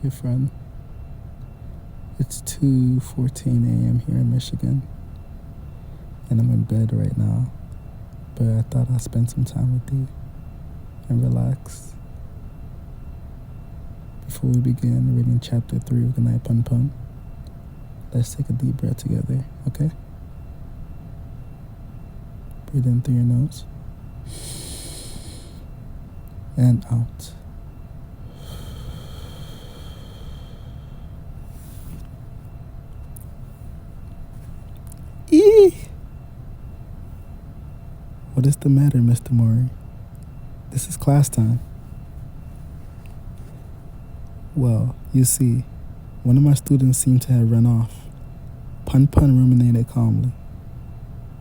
your friend. It's 2:14 a.m. here in Michigan, and I'm in bed right now, but I thought I'd spend some time with you and relax. Before we begin reading Chapter 3 of Goodnight PunPun, let's take a deep breath together, okay? Breathe in through your nose and out. Eee! What is the matter, Mr. Mori? This is class time. Well, you see, one of my students seemed to have run off. PunPun ruminated calmly.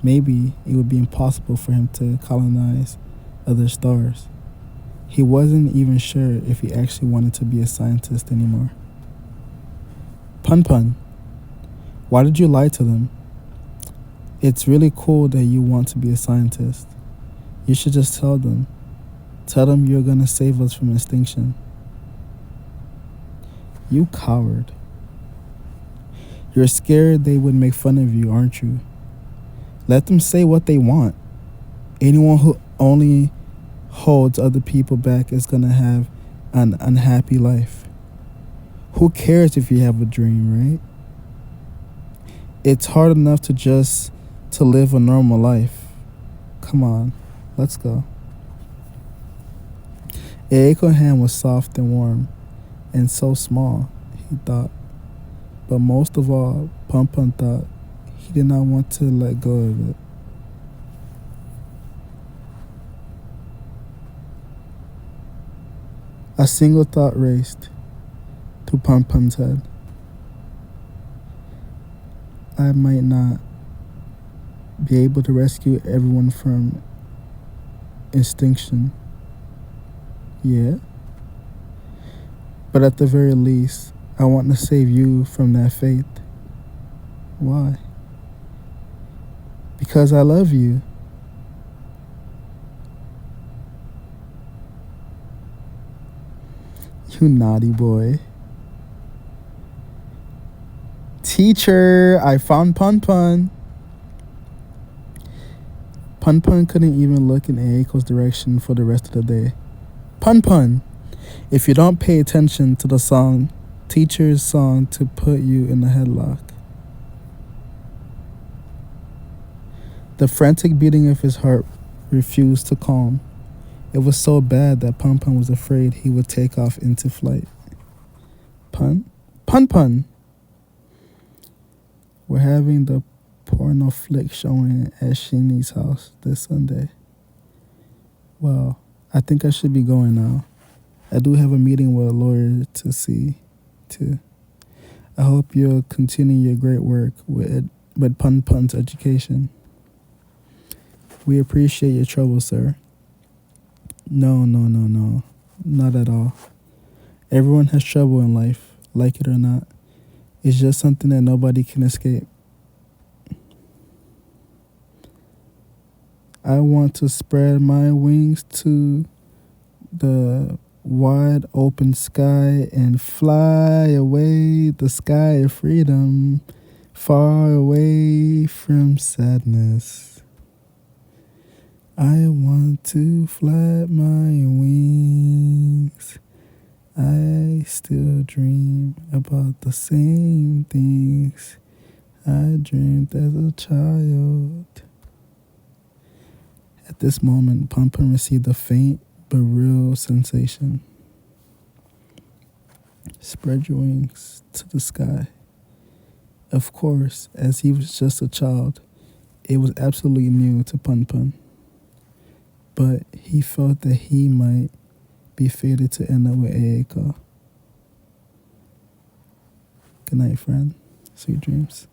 Maybe it would be impossible for him to colonize other stars. He wasn't even sure if he actually wanted to be a scientist anymore. PunPun, why did you lie to them? It's really cool that you want to be a scientist. You should just tell them. Tell them you're gonna save us from extinction. You coward. You're scared they would make fun of you, aren't you? Let them say what they want. Anyone who only holds other people back is gonna have an unhappy life. Who cares if you have a dream, right? It's hard enough to live a normal life. Come on, let's go. Eiko's hand was soft and warm, and so small, he thought. But most of all, PunPun thought he did not want to let go of it. A single thought raced through PunPun's head. I might not be able to rescue everyone from extinction. Yeah? But at the very least, I want to save you from that fate. Why? Because I love you. You naughty boy. Teacher, I found PunPun. PunPun couldn't even look in Eiko's direction for the rest of the day. PunPun, if you don't pay attention to the song, teacher's song to put you in a headlock. The frantic beating of his heart refused to calm. It was so bad that PunPun was afraid he would take off into flight. PunPun! We're having the porno flick showing at Shini's house this Sunday. Well, I think I should be going now. I do have a meeting with a lawyer to see, too. I hope you'll continue your great work with PunPun's education. We appreciate your trouble, sir. No, not at all. Everyone has trouble in life, like it or not. It's just something that nobody can escape. I want to spread my wings to the wide open sky and fly away the sky of freedom, far away from sadness. I want to flap my wings. I still dream about the same things I dreamed as a child. At this moment, PunPun received a faint but real sensation. Spread your wings to the sky. Of course, as he was just a child, it was absolutely new to PunPun. But he felt that he might be fated to end up with Eiko. Good night, friend. Sweet dreams.